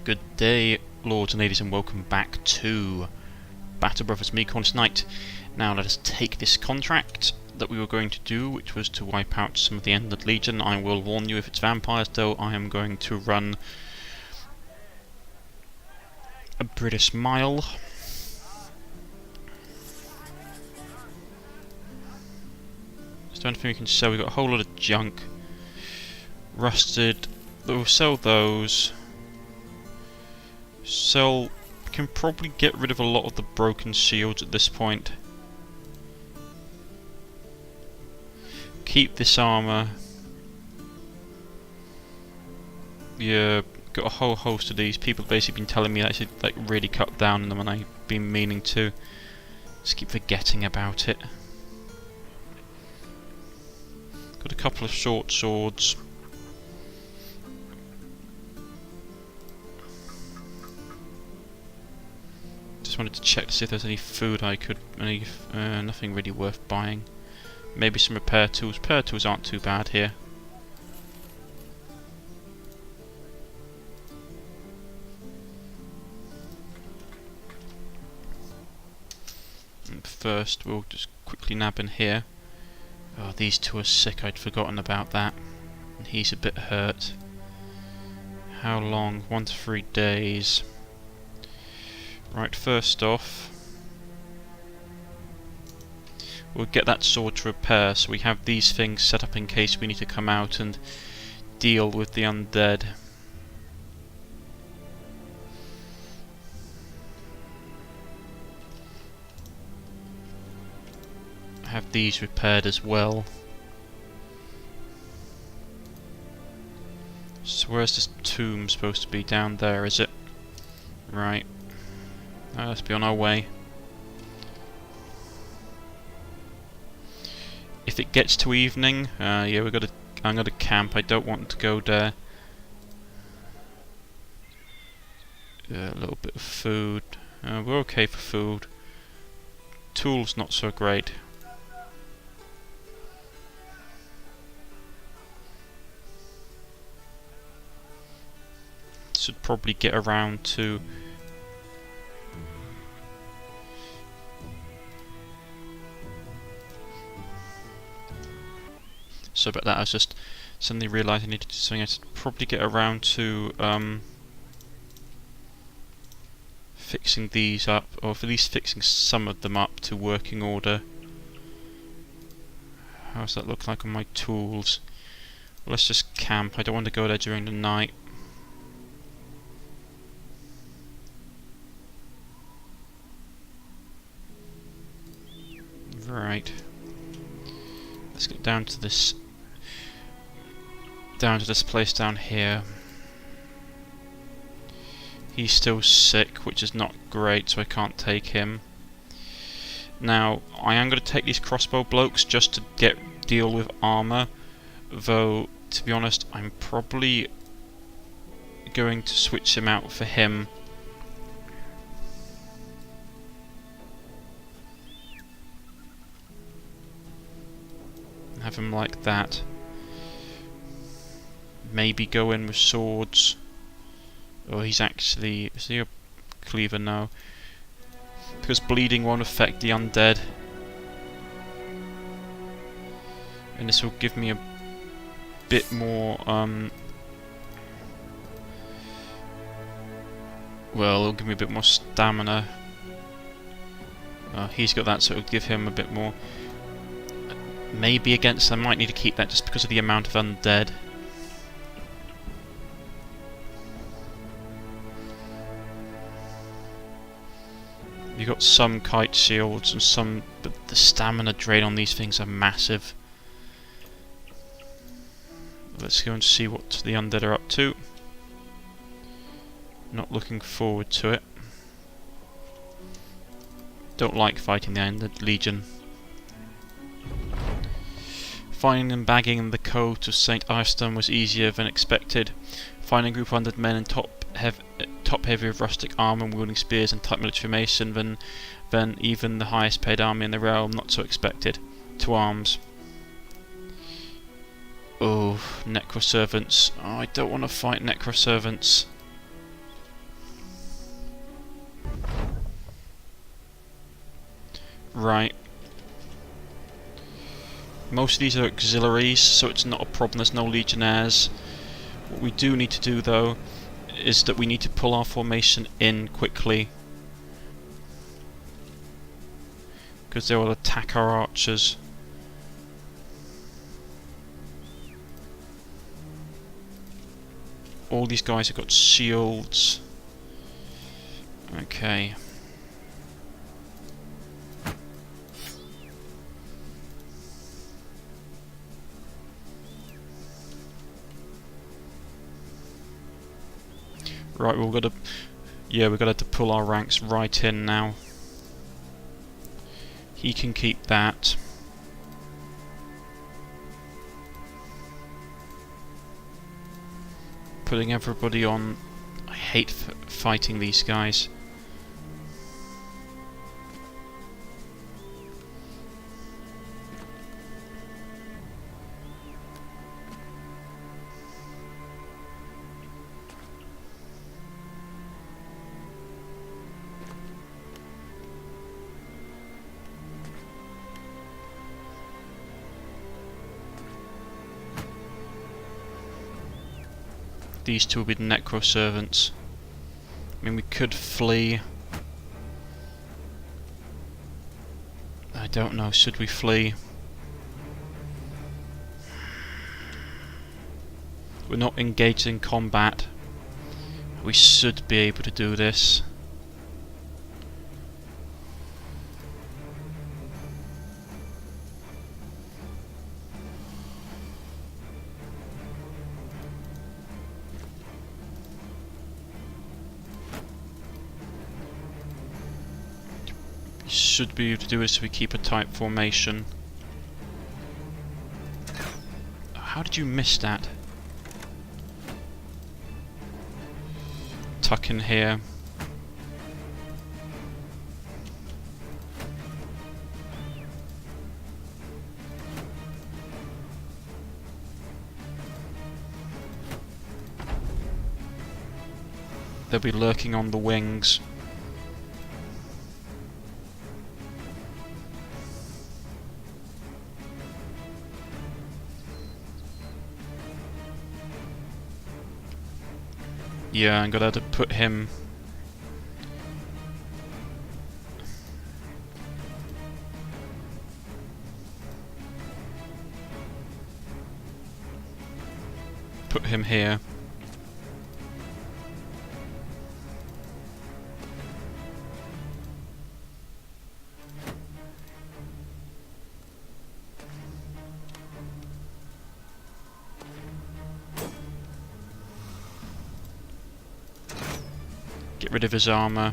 Good day, lords and ladies, and welcome back to Battle Brothers, me, Cornish-Knight. Now let us take this contract that we were going to do, which was to wipe out some of the Undead Legion. I will warn you, if it's vampires though, I am going to run a British mile. Is there anything we can sell? We've got a whole lot of junk. Rusted, we'll sell those. We can probably get rid of a lot of the broken shields at this point. Keep this armour. Yeah, got a whole host of these. People have basically been telling me that I should like really cut down on them, and I've been meaning to. Just keep forgetting about it. Got a couple of short swords. Just wanted to check to see if there's any food I could, nothing really worth buying. Maybe some repair tools. Repair tools aren't too bad here. And first we'll just quickly nab in here. Oh, these two are sick, I'd forgotten about that. And he's a bit hurt. How long? 1 to 3 days. Right, first off, we'll get that sword to repair, so we have these things set up in case we need to come out and deal with the undead. Have these repaired as well. So where's this tomb supposed to be? Down there, is it? Right. Let's be on our way. If it gets to evening, yeah, I'm gonna camp. I don't want to go there. A little bit of food. We're okay for food. Tools not so great. Should probably get around to. So about that, I was just suddenly realised I needed to do something. I should probably get around to fixing these up, or at least fixing some of them up to working order. How does that look like on my tools? Well, let's just camp. I don't want to go there during the night. Right. Let's get down to this place down here. He's still sick, which is not great, so I can't take him. Now, I am going to take these crossbow blokes just to deal with armour, though, to be honest, I'm probably going to switch him out for him. Have him like that. Maybe go in with swords. Oh, he's actually... Is he a cleaver? No. Because bleeding won't affect the undead. And this will give me a bit more... well, it'll give me a bit more stamina. He's got that, so it'll give him a bit more... Maybe against, I might need to keep that just because of the amount of undead. You've got some kite shields and some, but the stamina drain on these things are massive. Let's go and see what the undead are up to. Not looking forward to it. Don't like fighting the Undead Legion. Finding and bagging the coat of St. Irston was easier than expected. Finding a group of undead men in top heavy of rustic armour and wielding spears and type military mason than even the highest paid army in the realm, not so expected. To arms. Oh, necroservants. Oh, I don't want to fight necroservants. Right. Most of these are auxiliaries, so it's not a problem, there's no legionnaires. What we do need to do, though, is that we need to pull our formation in quickly, because they will attack our archers. All these guys have got shields. Okay. Right, we've got to... Yeah, we've got to pull our ranks right in now. He can keep that. Putting everybody on... I hate fighting these guys. These two will be the necro servants. I mean, we could flee. I don't know, should we flee? We're not engaged in combat. We should be able to do this. Should be able to do this if we keep a tight formation. How did you miss that? Tuck in here. They'll be lurking on the wings. Yeah, I'm gonna have to put him... Put him here. Get rid of his armour.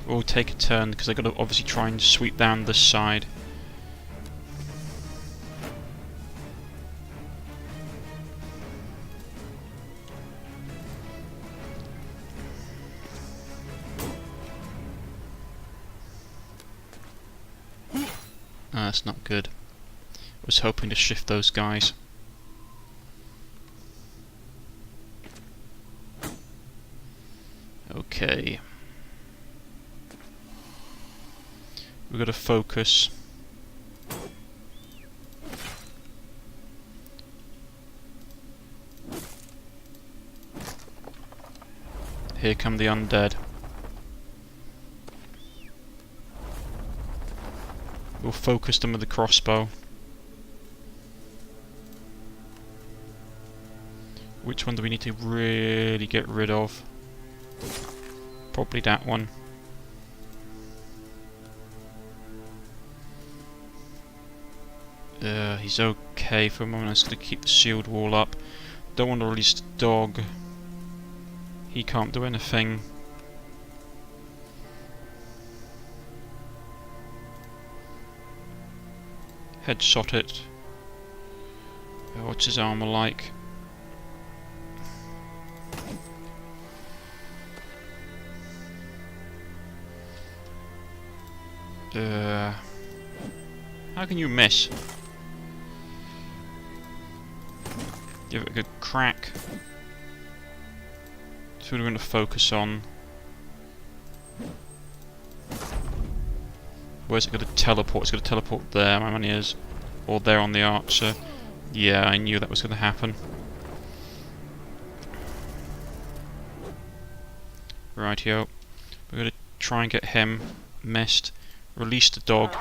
We'll take a turn because I've got to obviously try and sweep down this side. That's not good. I was hoping to shift those guys. Okay. We've got to focus. Here come the undead. We'll focus them with the crossbow. Which one do we need to really get rid of? Probably that one. He's okay for a moment. I'm just going to keep the shield wall up. Don't want to release the dog. He can't do anything. Headshot it. What's his armour like? How can you miss? Give it a good crack. who we're going to focus on. Where's it going to teleport? It's going to teleport there, my money is. Or there on the archer. Yeah, I knew that was going to happen. Rightio. We're going to try and get him. Missed. Release the dog.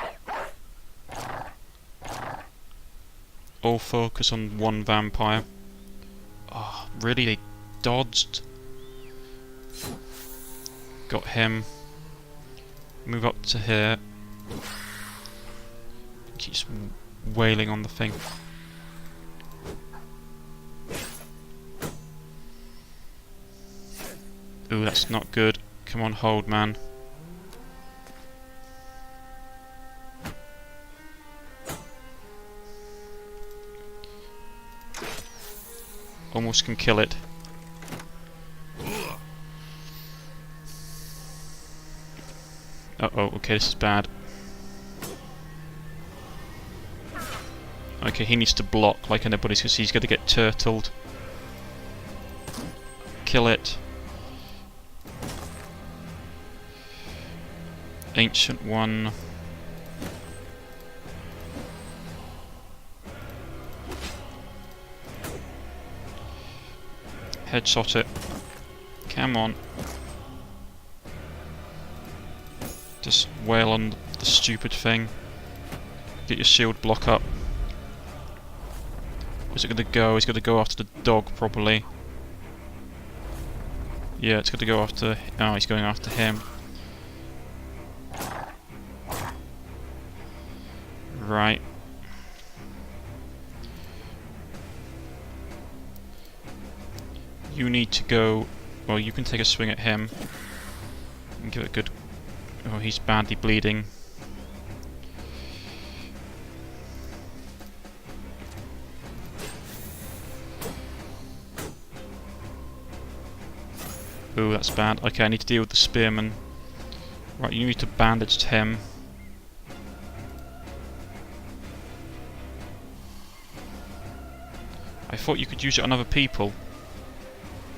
All focus on one vampire. Oh, really? They dodged? Got him. Move up to here. Keeps wailing on the thing. Ooh, that's not good. Come on, hold, man. Almost can kill it. Uh-oh, okay, this is bad. Okay, he needs to block like anybody's because he's going to get turtled. Kill it. Ancient one. Headshot it. Come on. Just wail on the stupid thing. Get your shield block up. Where's it going to go? He's going to go after the dog, probably. Yeah, it's going to go after... Oh, he's going after him. Right. You need to go... Well, you can take a swing at him. And give it a good... Oh, he's badly bleeding. Ooh, that's bad. Okay, I need to deal with the spearman. Right, you need to bandage him. I thought you could use it on other people.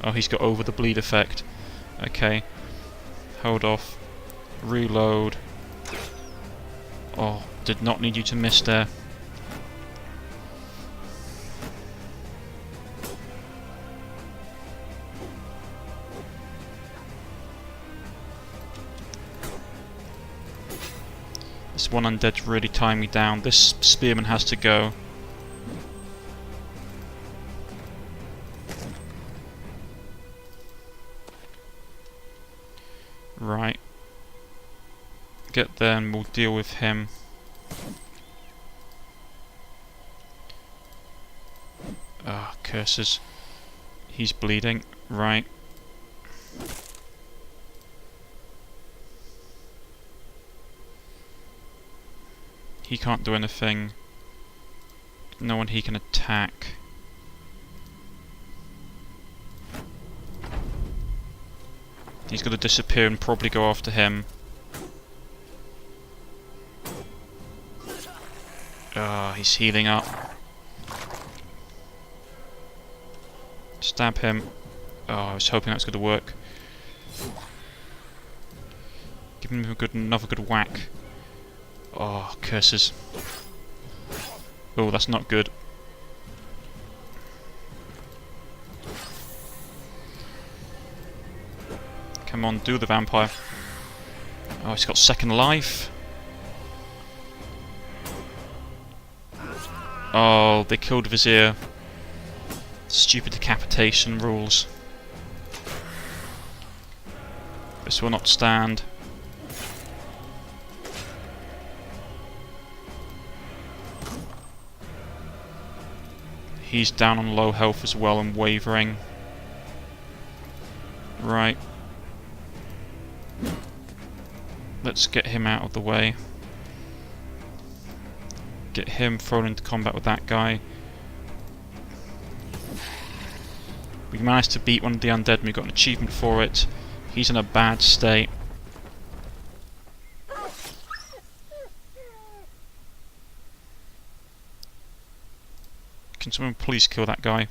Oh, he's got over the bleed effect. Okay. Hold off. Reload. Oh, did not need you to miss there. This one undead's really tying me down. This spearman has to go. Right. Get there and we'll deal with him. Ah, curses. He's bleeding. Right. He can't do anything. No one he can attack. He's going to disappear and probably go after him. Ah, he's healing up. Stab him. Oh, I was hoping that was going to work. Give him another good whack. Oh, curses. Oh, that's not good. Come on, do the vampire. Oh, he's got second life. Oh, they killed Vizier. Stupid decapitation rules. This will not stand. He's down on low health as well and wavering. Right. Let's get him out of the way. Get him thrown into combat with that guy. We managed to beat one of the undead and we got an achievement for it. He's in a bad state. Can someone please kill that guy?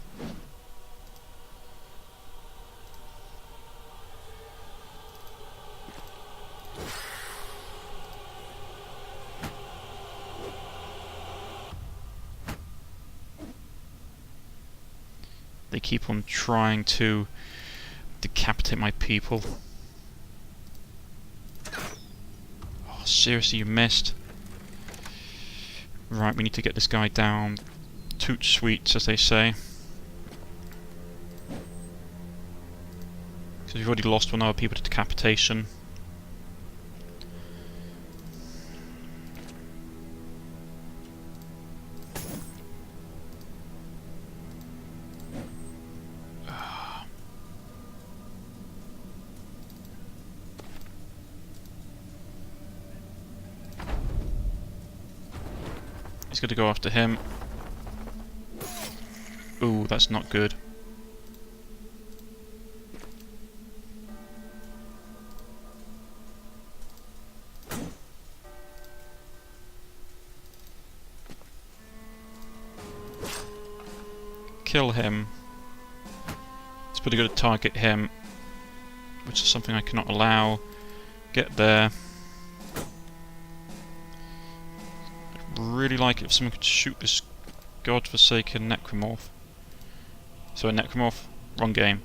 They keep on trying to decapitate my people. Oh, seriously, you missed. Right, we need to get this guy down. Toot sweets, as they say. Because we've already lost one of our people to decapitation. He's going to go after him. Ooh, that's not good. Kill him. It's pretty good to target him, which is something I cannot allow. Get there. Really like it if someone could shoot this godforsaken necromorph. So a necromorph? Wrong game.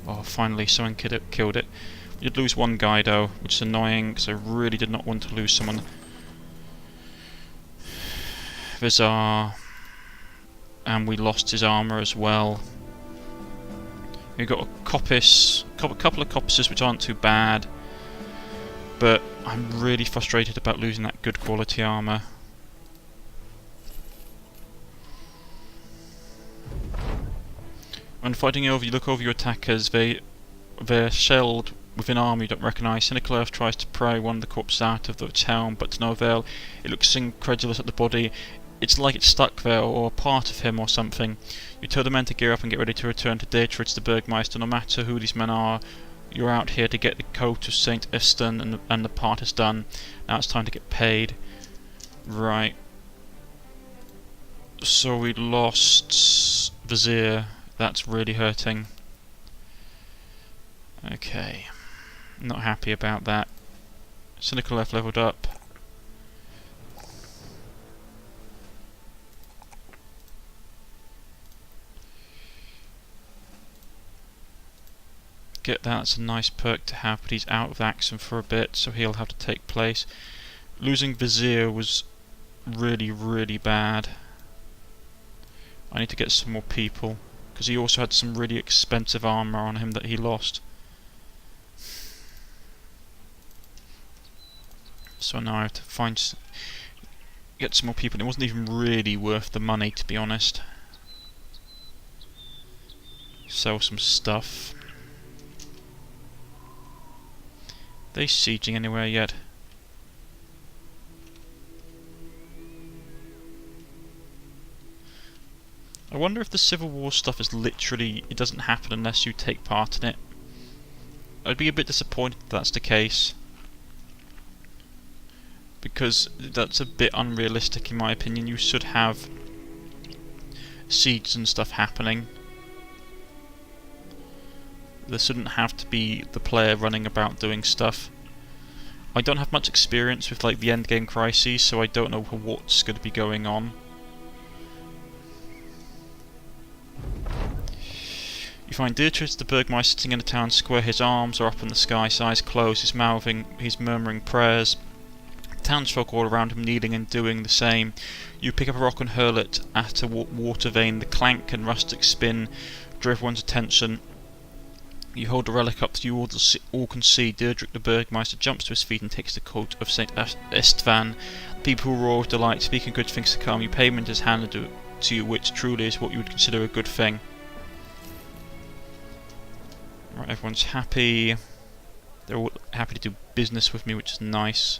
Oh, finally someone killed it. We did lose one guy though, which is annoying because I really did not want to lose someone. Vizar. And we lost his armour as well. We've got a coppice, a couple of coppices which aren't too bad. But I'm really frustrated about losing that good quality armour. When fighting over, you look over your attackers. They're shelled with an armour you don't recognise. Cynical Earth tries to pry one of the corpses out of its helm, but to no avail. It looks incredulous at the body. It's like it's stuck there, or a part of him or something. You tell the men to gear up and get ready to return to Dietrich the Burgmeister. No matter who these men are, you're out here to get the coat of St. Eston, and the part is done. Now it's time to get paid. Right. So we lost Vizier. That's really hurting. Okay. Not happy about that. Cynical Left leveled up. Get that, it's a nice perk to have, but he's out of Xcom for a bit, so he'll have to take place. Losing Vizier was really, really bad. I need to get some more people, because he also had some really expensive armour on him that he lost. So now I have to get some more people. It wasn't even really worth the money, to be honest. Sell some stuff. Are they sieging anywhere yet? I wonder if the Civil War stuff is literally, it doesn't happen unless you take part in it. I'd be a bit disappointed if that's the case, because that's a bit unrealistic in my opinion. You should have sieges and stuff happening. There shouldn't have to be the player running about doing stuff. I don't have much experience with like the endgame crises, so I don't know what's going to be going on. You find Dietrich the Burgmeister sitting in the town square. His arms are up in the sky, his eyes closed, he's murmuring prayers. Townsfolk all around him kneeling and doing the same. You pick up a rock and hurl it at a water vane. The clank and rustic spin draw everyone's attention. You hold the relic up so you all can see. Dietrich the Burgmeister jumps to his feet and takes the coat of St. Istvan. People roar with delight, speaking good things to come. You payment is handed to you, which truly is what you would consider a good thing. Right, everyone's happy. They're all happy to do business with me, which is nice.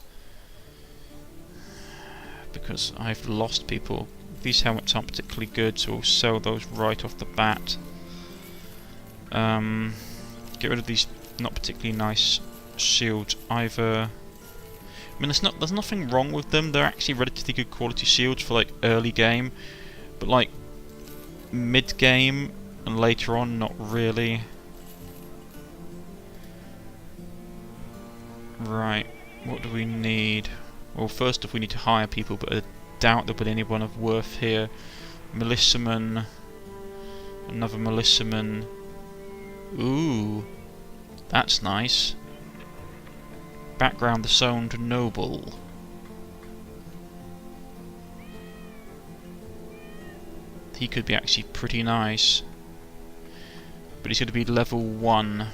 Because I've lost people. These helmets aren't particularly good, so we'll sell those right off the bat. Get rid of these not particularly nice shields either. I mean, there's nothing wrong with them. They're actually relatively good quality shields for like early game, but like mid game and later on, not really. Right, what do we need? Well, first off, we need to hire people, but doubt there'll be anyone of worth here. Melissaman, another Melissaman. Ooh, that's nice. Background: the sound noble. He could be actually pretty nice, but he's going to be level 1.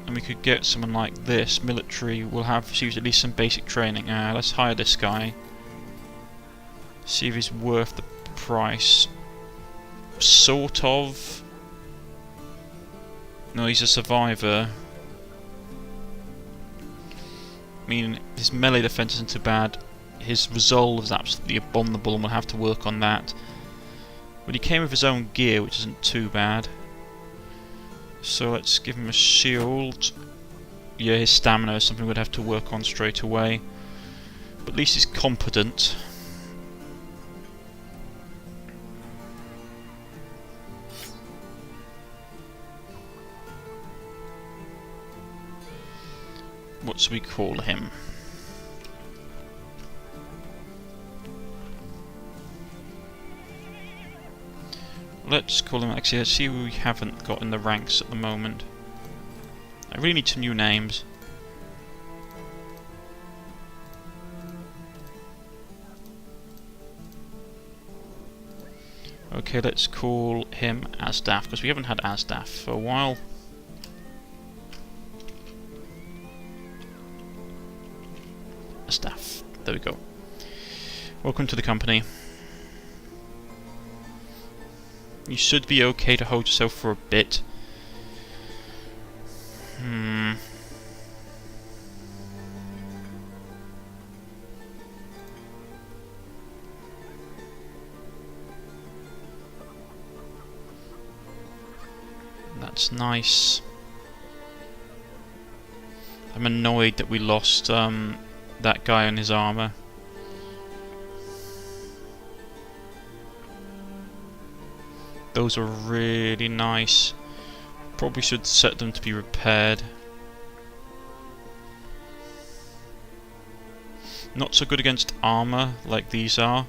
And we could get someone like this. Military will have received at least some basic training. Let's hire this guy. See if he's worth the price. Sort of. No, he's a survivor. I mean, his melee defense isn't too bad. His resolve is absolutely abominable, and we'll have to work on that. But he came with his own gear, which isn't too bad. So let's give him a shield. Yeah, his stamina is something we'd have to work on straight away. But at least he's competent. What should we call him? Let's call him, actually, let's see who we haven't got in the ranks at the moment. I really need some new names. Okay, let's call him Asdaf, because we haven't had Asdaf for a while. Asdaf, there we go. Welcome to the company. You should be okay to hold yourself for a bit. That's nice. I'm annoyed that we lost that guy and his armour. Those are really nice. Probably should set them to be repaired. Not so good against armour like these are.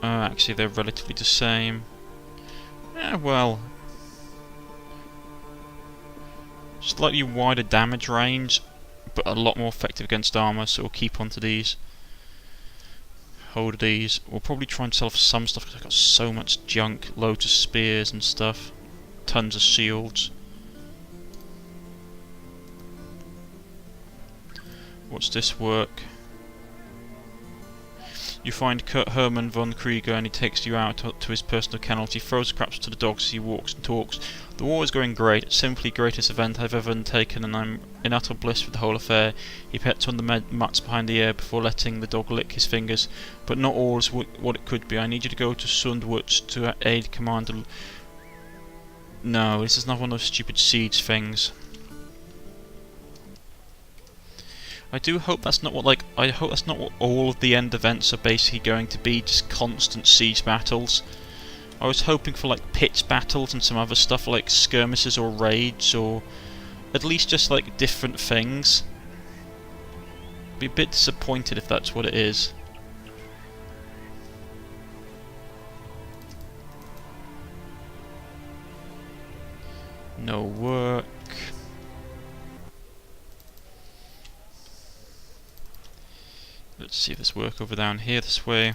Actually, they're relatively the same. Well, slightly wider damage range, but a lot more effective against armour, so we'll keep on to these. Hold these. We'll probably try and sell off some stuff because I've got so much junk, loads of spears and stuff, tons of shields. What's this work? You find Kurt Hermann von Krieger and he takes you out to his personal kennel. He throws scraps to the dogs as he walks and talks. The war is going great. It's simply the greatest event I've ever undertaken, and I'm in utter bliss with the whole affair. He pets on the mutts behind the ear before letting the dog lick his fingers. But not all is what it could be. I need you to go to Sundwitz to aid Commander... No, this is not one of those stupid siege things. I do hope that's not what, I hope that's not what all of the end events are basically going to be, just constant siege battles. I was hoping for pitched battles and some other stuff like skirmishes or raids, or at least just different things. Be a bit disappointed if that's what it is. No work. Let's see if there's work over down here this way.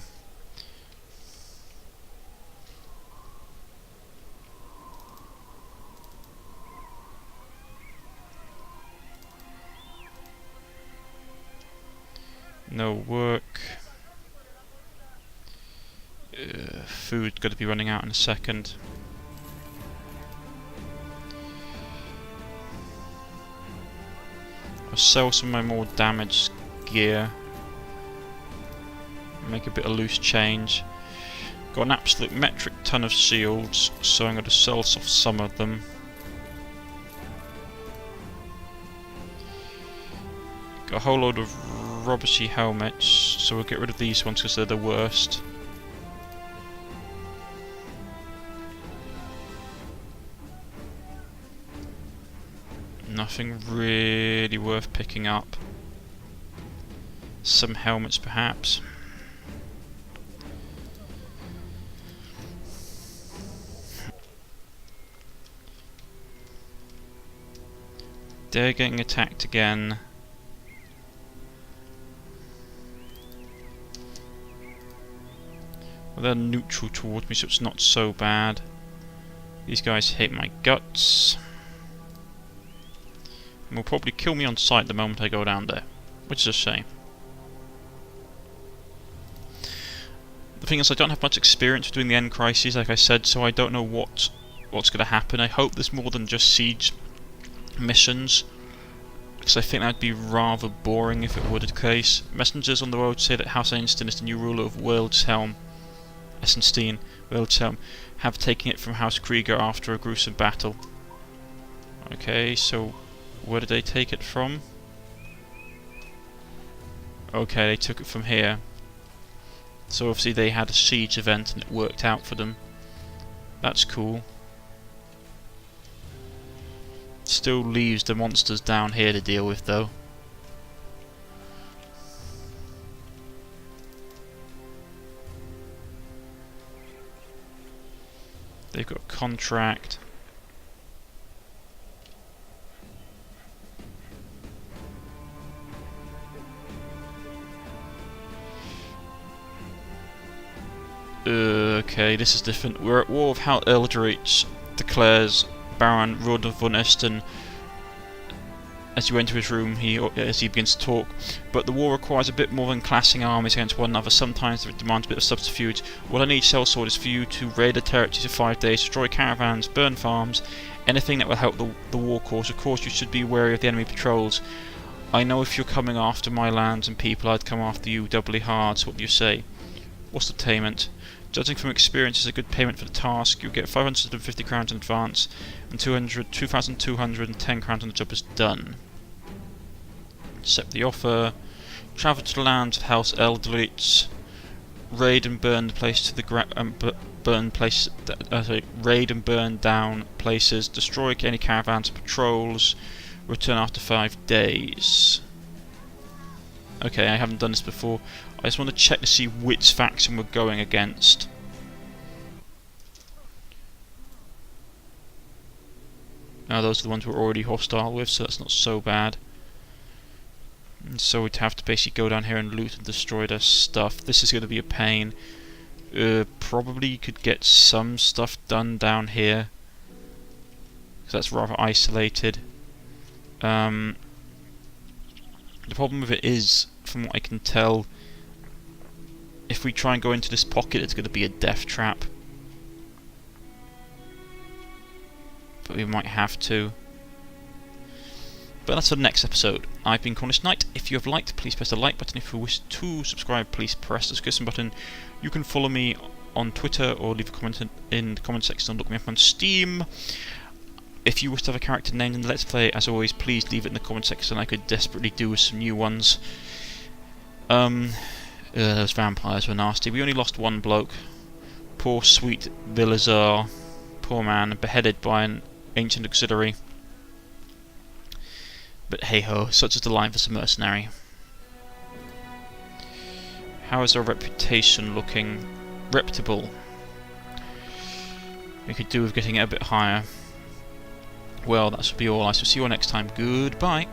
No work. Food's got to be running out in a second. I'll sell some of my more damaged gear. Make a bit of loose change. Got an absolute metric ton of shields, so I'm going to sell off some of them. Got a whole load of rubbishy helmets, so we'll get rid of these ones because they're the worst. Nothing really worth picking up. Some helmets, perhaps. They're getting attacked again. Well, they're neutral towards me, so it's not so bad. These guys hate my guts. And will probably kill me on sight the moment I go down there, which is a shame. The thing is, I don't have much experience doing the end crises, like I said, so I don't know what's going to happen. I hope there's more than just siege missions, because I think that'd be rather boring if it were the case. Messengers on the road say that House Eisenstein is the new ruler of Wildhelm. Wildhelm have taken it from House Krieger after a gruesome battle. Okay, so where did they take it from? Okay, they took it from here. So obviously they had a siege event and it worked out for them. That's cool. Still leaves the monsters down here to deal with, though. They've got a contract. Okay, this is different. We're at war with Count Eldritch, declares Baron Rudolf von Esten. As you enter his room, as he begins to talk. But the war requires a bit more than clashing armies against one another. Sometimes it demands a bit of subterfuge. What I need, Sellsword, is for you to raid the territories for 5 days, destroy caravans, burn farms, anything that will help the war cause. Of course, you should be wary of the enemy patrols. I know if you're coming after my lands and people, I'd come after you doubly hard. So what do you say? What's the payment? Judging from experience, is a good payment for the task. You'll get 550 crowns in advance, and 2,210 crowns when the job is done. Accept the offer. Travel to the lands of House Eldritch. Raid and burn the place to the raid and burn down places. Destroy any caravans and patrols. Return after 5 days. Okay, I haven't done this before. I just want to check to see which faction we're going against. Now those are the ones we're already hostile with, so that's not so bad. And so we'd have to basically go down here and loot and destroy their stuff. This is going to be a pain. Probably could get some stuff done down here, because that's rather isolated. The problem with it is, from what I can tell, if we try and go into this pocket, it's going to be a death trap. But we might have to. But that's for the next episode. I've been Cornish-Knight. If you have liked, please press the like button. If you wish to subscribe, please press the subscription button. You can follow me on Twitter or leave a comment in the comment section and look me up on Steam. If you wish to have a character named in the Let's Play, as always, please leave it in the comment section. I could desperately do with some new ones. Those vampires were nasty. We only lost one bloke. Poor sweet Vilazar. Poor man, beheaded by an ancient auxiliary. But hey ho, such is the life as a mercenary. How is our reputation looking? Reputable. We could do with getting it a bit higher. Well, that should be all. I shall see you all next time. Goodbye.